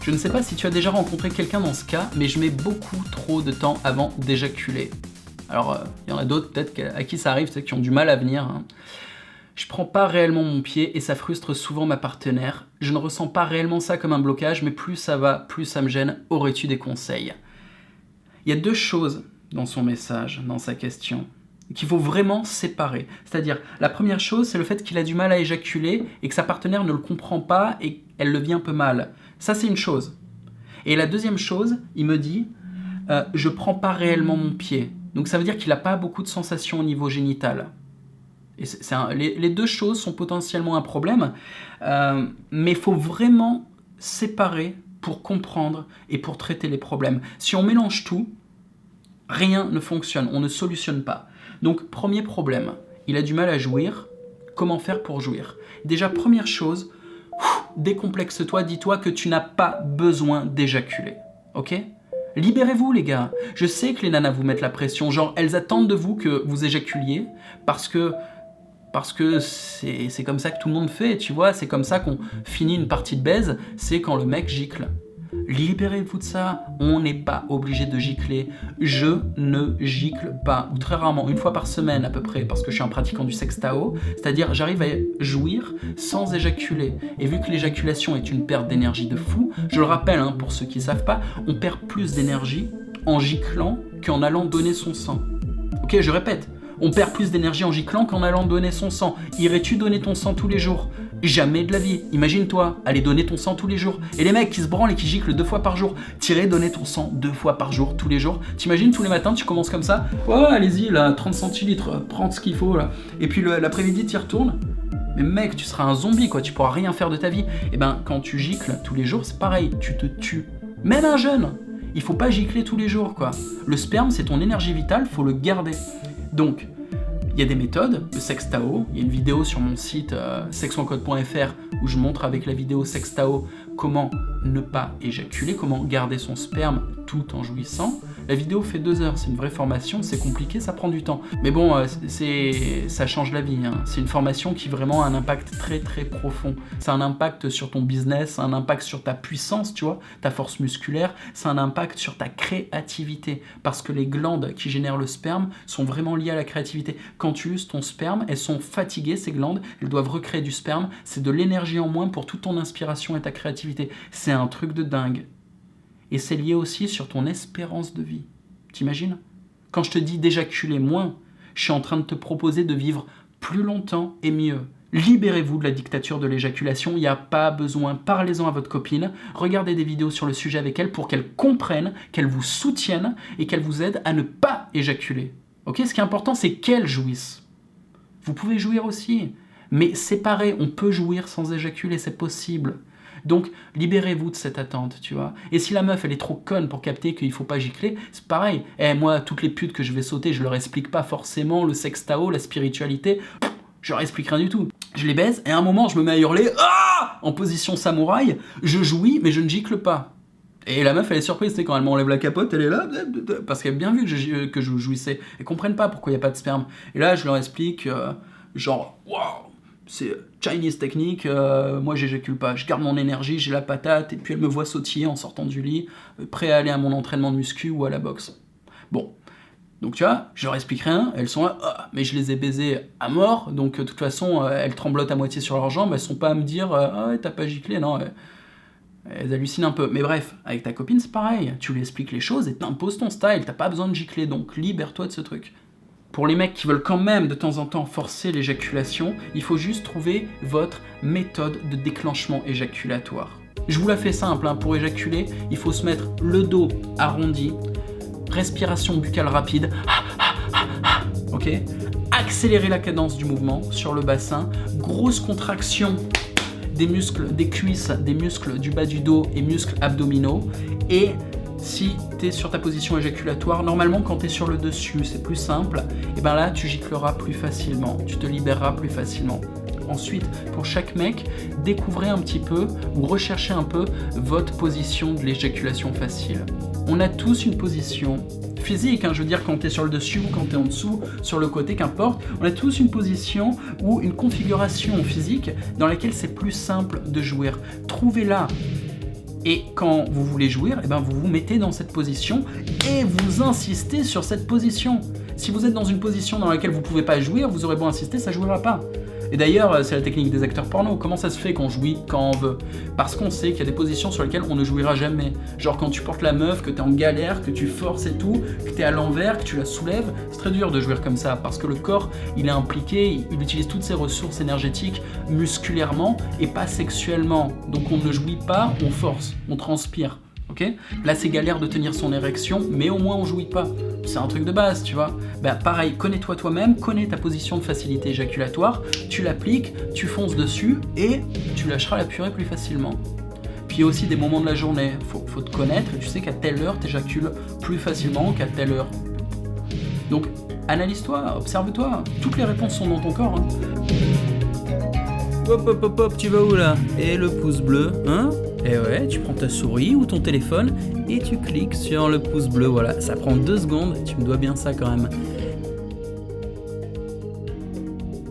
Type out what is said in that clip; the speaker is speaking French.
Je ne sais pas si tu as déjà rencontré quelqu'un dans ce cas, mais je mets beaucoup trop de temps avant d'éjaculer. Alors, il y en a d'autres peut-être à qui ça arrive, qui ont du mal à venir. Hein. Je prends pas réellement mon pied et ça frustre souvent ma partenaire. Je ne ressens pas réellement ça comme un blocage, mais plus ça va, plus ça me gêne. Aurais-tu des conseils? Il y a deux choses dans son message, dans sa question, qu'il faut vraiment séparer. C'est-à-dire, la première chose, c'est le fait qu'il a du mal à éjaculer et que sa partenaire ne le comprend pas et qu'elle le vit un peu mal. Ça, c'est une chose. Et la deuxième chose, il me dit « je prends pas réellement mon pied ». Donc ça veut dire qu'il n'a pas beaucoup de sensations au niveau génital. Et les deux choses sont potentiellement un problème, mais il faut vraiment séparer pour comprendre et pour traiter les problèmes. Si on mélange tout, rien ne fonctionne, on ne solutionne pas. Donc, premier problème, il a du mal à jouir. Comment faire pour jouir? Déjà, première chose, décomplexe-toi, dis-toi que tu n'as pas besoin d'éjaculer. Ok? Libérez-vous, les gars. Je sais que les nanas vous mettent la pression, genre elles attendent de vous que vous éjaculiez parce que c'est comme ça que tout le monde fait, tu vois, c'est comme ça qu'on finit une partie de baise, c'est quand le mec gicle. Libérez-vous de ça, on n'est pas obligé de gicler. Je ne gicle pas, ou très rarement, une fois par semaine à peu près, parce que je suis un pratiquant du sextao, c'est-à-dire j'arrive à jouir sans éjaculer. Et vu que l'éjaculation est une perte d'énergie de fou, je le rappelle, hein, pour ceux qui ne savent pas, on perd plus d'énergie en giclant qu'en allant donner son sang. Ok, je répète. On perd plus d'énergie en giclant qu'en allant donner son sang. Irais-tu donner ton sang tous les jours? Jamais de la vie. Imagine-toi, aller donner ton sang tous les jours. Et les mecs qui se branlent et qui giclent 2 fois par jour, t'irais donner ton sang 2 fois par jour, tous les jours. T'imagines, tous les matins, tu commences comme ça. Oh, allez-y, là, 30 centilitres, prends ce qu'il faut, là. Et puis l'après-midi, t'y retournes. Mais mec, tu seras un zombie, quoi. Tu pourras rien faire de ta vie. Et ben, quand tu gicles tous les jours, c'est pareil. Tu te tues. Même un jeune. Il faut pas gicler tous les jours, quoi. Le sperme, c'est ton énergie vitale, faut le garder. Donc, il y a des méthodes, le sextao, il y a une vidéo sur mon site sexoencode.fr où je montre avec la vidéo sextao comment ne pas éjaculer, comment garder son sperme tout en jouissant. La vidéo fait 2 heures, c'est une vraie formation, c'est compliqué, ça prend du temps. Mais bon, ça change la vie, hein. C'est une formation qui vraiment a un impact très très profond. Ça a un impact sur ton business, un impact sur ta puissance, tu vois, ta force musculaire, ça a un impact sur ta créativité. Parce que les glandes qui génèrent le sperme sont vraiment liées à la créativité. Quand tu uses ton sperme, elles sont fatiguées, ces glandes, elles doivent recréer du sperme, c'est de l'énergie en moins pour toute ton inspiration et ta créativité. C'est un truc de dingue. Et c'est lié aussi sur ton espérance de vie. T'imagines? Quand je te dis d'éjaculer moins, je suis en train de te proposer de vivre plus longtemps et mieux. Libérez-vous de la dictature de l'éjaculation, il n'y a pas besoin, parlez-en à votre copine, regardez des vidéos sur le sujet avec elle pour qu'elle comprenne, qu'elle vous soutienne et qu'elle vous aide à ne pas éjaculer. Ok? Ce qui est important, c'est qu'elle jouisse. Vous pouvez jouir aussi, mais séparés, on peut jouir sans éjaculer, c'est possible. Donc, libérez-vous de cette attente, tu vois. Et si la meuf, elle est trop conne pour capter qu'il faut pas gicler, c'est pareil. Moi, toutes les putes que je vais sauter, je leur explique pas forcément le sextao, la spiritualité. Je leur explique rien du tout. Je les baise et à un moment, je me mets à hurler en position samouraï. Je jouis, mais je ne gicle pas. Et la meuf, elle est surprise, tu sais, quand elle m'enlève la capote, elle est là, parce qu'elle a bien vu que je jouissais. Elles comprennent pas pourquoi il n'y a pas de sperme. Et là, je leur explique, genre, waouh, c'est Chinese technique, moi j'éjacule pas, je garde mon énergie, j'ai la patate, et puis elle me voit sautiller en sortant du lit, prêt à aller à mon entraînement de muscu ou à la boxe. Bon, donc tu vois, je leur explique rien, elles sont là, mais je les ai baisées à mort, donc de toute façon, elles tremblotent à moitié sur leurs jambes, elles sont pas à me dire, ah ouais, t'as pas giclé, non, elles hallucinent un peu. Mais bref, avec ta copine, c'est pareil, tu lui expliques les choses et t'imposes ton style, t'as pas besoin de gicler, donc libère-toi de ce truc. Pour les mecs qui veulent quand même de temps en temps forcer l'éjaculation, il faut juste trouver votre méthode de déclenchement éjaculatoire. Je vous la fais simple, hein. Pour éjaculer, il faut se mettre le dos arrondi, respiration buccale rapide, ok, accélérer la cadence du mouvement sur le bassin, grosse contraction des muscles des cuisses, des muscles du bas du dos et muscles abdominaux, et si tu es sur ta position éjaculatoire, normalement quand tu es sur le dessus, c'est plus simple, et bien là tu gicleras plus facilement, tu te libéreras plus facilement. Ensuite, pour chaque mec, découvrez un petit peu ou recherchez un peu votre position de l'éjaculation facile. On a tous une position physique, hein, je veux dire quand tu es sur le dessus ou quand tu es en dessous, sur le côté, qu'importe, on a tous une position ou une configuration physique dans laquelle c'est plus simple de jouir. Trouvez-la. Et quand vous voulez jouir, eh ben vous vous mettez dans cette position et vous insistez sur cette position. Si vous êtes dans une position dans laquelle vous ne pouvez pas jouir, vous aurez beau insister, ça ne jouira pas. Et d'ailleurs, c'est la technique des acteurs porno. Comment ça se fait qu'on jouit quand on veut? Parce qu'on sait qu'il y a des positions sur lesquelles on ne jouira jamais. Genre quand tu portes la meuf, que t'es en galère, que tu forces et tout, que t'es à l'envers, que tu la soulèves, c'est très dur de jouir comme ça, parce que le corps, il est impliqué, il utilise toutes ses ressources énergétiques musculairement et pas sexuellement. Donc on ne jouit pas, on force, on transpire. Okay, là c'est galère de tenir son érection, mais au moins on jouit pas. C'est un truc de base, tu vois. Pareil, connais-toi toi-même, connais ta position de facilité éjaculatoire, tu l'appliques, tu fonces dessus et tu lâcheras la purée plus facilement. Puis il y a aussi des moments de la journée, faut te connaître et tu sais qu'à telle heure t'éjacules plus facilement qu'à telle heure. Donc analyse-toi, observe-toi, toutes les réponses sont dans ton corps. Hein. Hop hop hop hop, tu vas où là? Et le pouce bleu, hein? Et ouais, tu prends ta souris ou ton téléphone et tu cliques sur le pouce bleu, voilà, ça prend 2 secondes, tu me dois bien ça quand même.